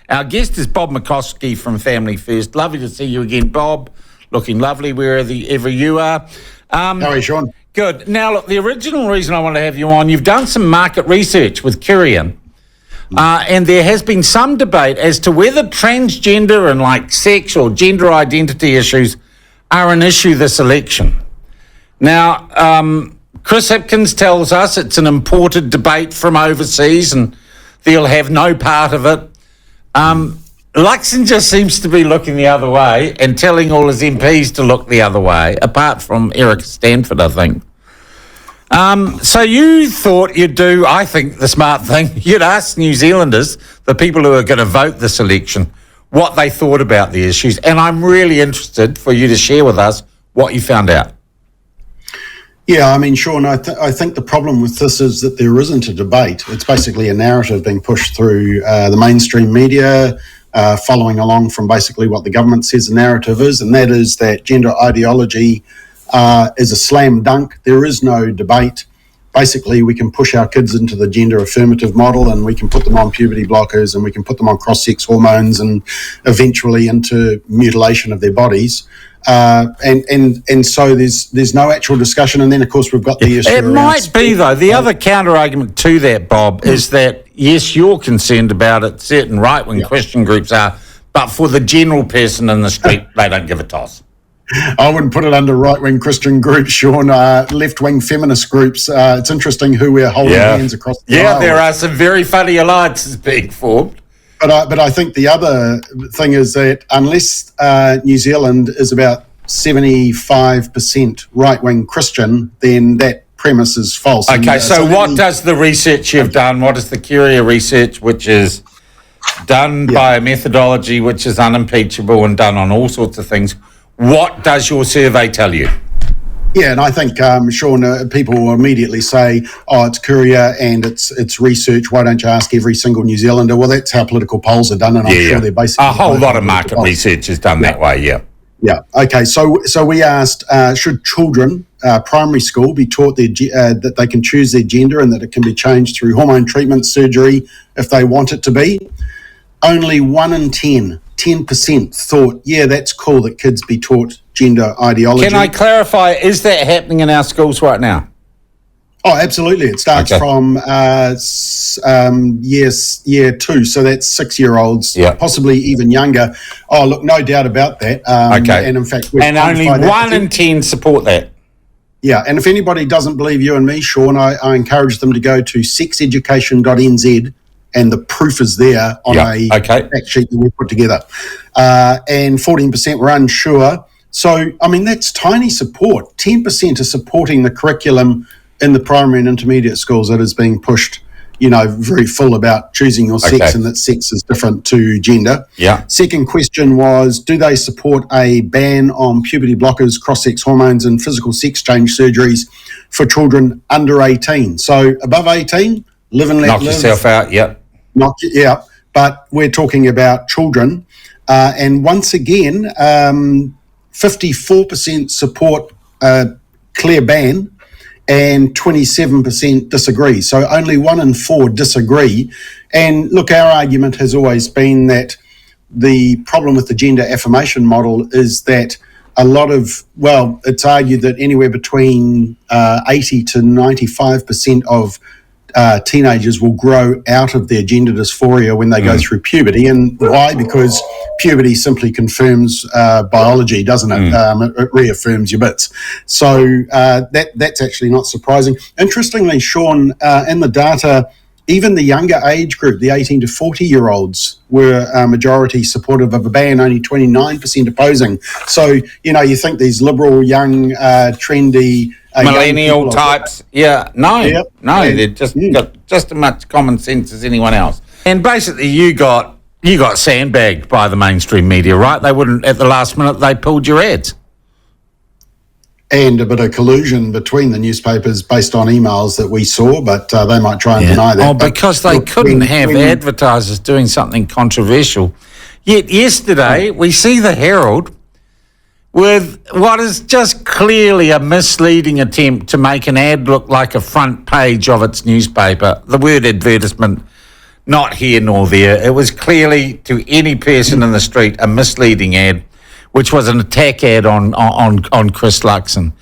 Our guest is Bob McCoskrie from Family First. Lovely to see you again, Bob. Looking lovely wherever you are. How are you, Sean? Good. Now, look, the original reason I want to have you on, you've done some market research with Kyrian, and there has been some debate as to whether transgender and like sex or gender identity issues are an issue this election. Now, Chris Hipkins tells us it's an imported debate from overseas and they'll have no part of it. Luxon just seems to be looking the other way and telling all his MPs to look the other way, apart from Eric Stanford, I think. So you thought you'd do, I think, the smart thing. You'd ask New Zealanders, the people who are going to vote this election, what they thought about the issues. And I'm really interested for you to share with us what you found out. Yeah, I mean, Sean, I think the problem with this is that there isn't a debate. It's basically a narrative being pushed through the mainstream media, following along from basically what the government says the narrative is, and that is that gender ideology is a slam dunk. There is no debate. Basically, we can push our kids into the gender affirmative model and we can put them on puberty blockers and we can put them on cross-sex hormones and eventually into mutilation of their bodies. And so there's no actual discussion. And then, of course, we've got the issue. It might be, though. The other counter-argument to that, Bob, is that, yes, you're concerned about it, certain right-wing Christian groups are, but for the general person in the street, they don't give a toss. I wouldn't put it under right-wing Christian groups, Sean. Left-wing feminist groups. It's interesting who we're holding hands across the aisle. There are some very funny alliances being formed. But I think the other thing is that unless New Zealand is about 75% right-wing Christian, then that premise is false. Okay, so what does the research you've done, what is the Curia research, which is done by a methodology which is unimpeachable and done on all sorts of things, what does your survey tell you? Yeah, and I think, Sean, people will immediately say, oh, it's Curia and it's research. Why don't you ask every single New Zealander? Well, that's how political polls are done, and I'm sure they're basically... A whole lot of market research is done that way, Yeah. Okay. So we asked, should children, primary school, be taught that they can choose their gender and that it can be changed through hormone treatment, surgery, if they want it to be? Only 1 in 10% thought, yeah, that's cool that kids be taught gender ideology. Can I clarify, is that happening in our schools right now? Oh, absolutely. It starts from year 2, so that's 6-year-olds, possibly even younger. Oh, look, no doubt about that. And in fact, and only 1 in 10 support that. Yeah, and if anybody doesn't believe you and me, Sean, I encourage them to go to sexeducation.nz, and the proof is there on a fact sheet that we put together. And 14% were unsure. So, I mean, that's tiny support. 10% are supporting the curriculum in the primary and intermediate schools that is being pushed, very full about choosing your sex and that sex is different to gender. Yeah. Second question was, do they support a ban on puberty blockers, cross-sex hormones and physical sex change surgeries for children under 18? So above 18, live and let live. Knock yourself out, but we're talking about children. And once again, 54% support clear ban and 27% disagree. So only 1 in 4 disagree. And look, our argument has always been that the problem with the gender affirmation model is that it's argued that anywhere between 80 to 95% of teenagers will grow out of their gender dysphoria when they go through puberty. And why? Because puberty simply confirms biology, doesn't it? It reaffirms your bits. So that's actually not surprising. Interestingly, Sean, in the data, even the younger age group, the 18 to 40-year-olds, were majority supportive of a ban, only 29% opposing. So, you think these liberal, young, trendy... millennial types, they're just got just as much common sense as anyone else. And basically, you got sandbagged by the mainstream media, right? They wouldn't, at the last minute, they pulled your ads. And a bit of collusion between the newspapers based on emails that we saw, but they might try and deny that. Oh, because they couldn't have advertisers doing something controversial. Yet yesterday, we see the Herald with what is just clearly a misleading attempt to make an ad look like a front page of its newspaper. The word advertisement not here nor there. It was clearly, to any person in the street, a misleading ad, which was an attack ad on Chris Luxon.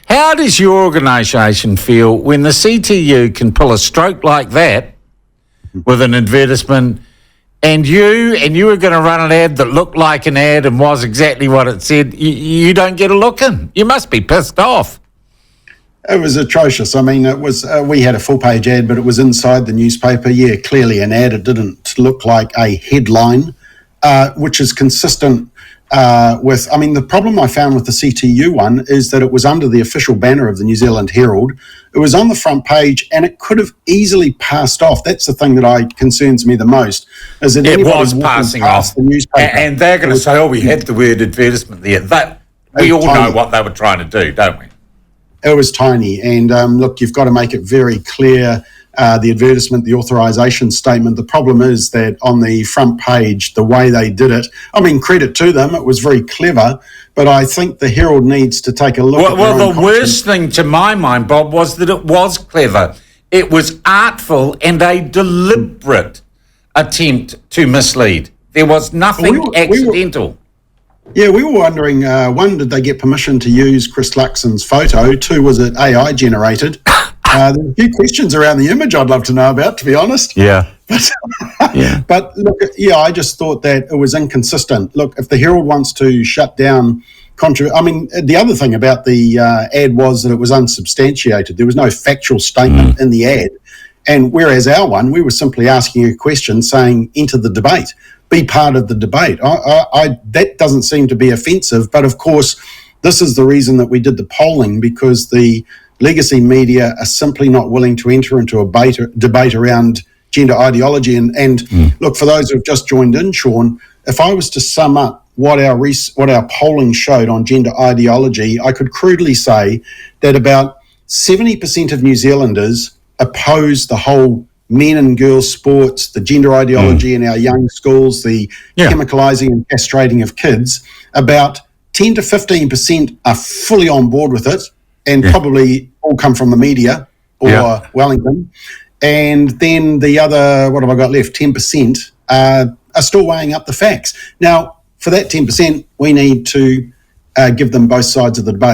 How does your organisation feel when the CTU can pull a stroke like that with an advertisement, and you were going to run an ad that looked like an ad and was exactly what it said? You don't get a look in. You must be pissed off. It was atrocious. I mean, it was. We had a full-page ad, but it was inside the newspaper. Yeah, clearly an ad. It didn't look like a headline, which is consistent with. I mean, the problem I found with the CTU one is that it was under the official banner of the New Zealand Herald. It was on the front page, and it could have easily passed off. That's the thing that concerns me the most. Is that it was passing off the newspaper, and they're going to say, "Oh, we had the word advertisement there." That we all know what they were trying to do, don't we? It was tiny, and look, you've got to make it very clear, the advertisement, the authorisation statement. The problem is that on the front page, the way they did it, I mean, credit to them, it was very clever, but I think the Herald needs to take a look at Well, the worst thing to my mind, Bob, was that it was clever. It was artful and a deliberate attempt to mislead. There was nothing accidental. Yeah, we were wondering, one, did they get permission to use Chris Luxon's photo? Two, was it AI generated? There's a few questions around the image I'd love to know about, to be honest. Yeah. But look, yeah, I just thought that it was inconsistent. Look, if the Herald wants to shut down I mean, the other thing about the ad was that it was unsubstantiated. There was no factual statement in the ad. And whereas our one, we were simply asking a question saying, enter the debate. Be part of the debate. That doesn't seem to be offensive, but of course, this is the reason that we did the polling, because the legacy media are simply not willing to enter into a debate around gender ideology. And look, for those who've just joined in, Sean, if I was to sum up what our polling showed on gender ideology, I could crudely say that about 70% of New Zealanders oppose the whole men and girls sports, the gender ideology in our young schools, the chemicalising and castrating of kids. About 10 to 15% are fully on board with it, and probably all come from the media or Wellington. And then the other, what have I got left? 10% are still weighing up the facts. Now, for that 10%, we need to give them both sides of the debate.